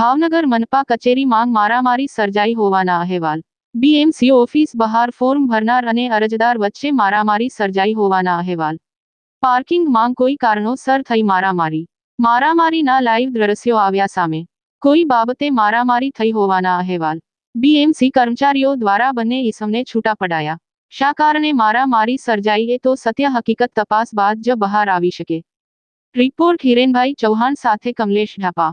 ભાવનગર મનપા કચેરીમાં મારામારી સર્જાઈ હોવાના અહેવાલ। બીએમસી ઓફિસ બહાર ફોર્મ ભરનાર અને અરજદાર વચ્ચે મારામારી સર્જાઈ હોવાના અહેવાલ। પાર્કિંગમાં કોઈ કારણોસર થઈ મારામારી। મારામારીના લાઈવ દ્રશ્યો આવ્યા સામે। કોઈ બાબતે મારામારી થઈ હોવાના અહેવાલ। બીએમસી કર્મચારીઓ દ્વારા બંને ઈસમને છૂટા પડાયા। શા કારણે મારામારી સર્જાઈ એ તો સત્ય હકીકત તપાસ બાદ જ બહાર આવી શકે। રિપોર્ટ હિરેનભાઈ ચૌહાણ સાથે કમલેશ ઢાપા।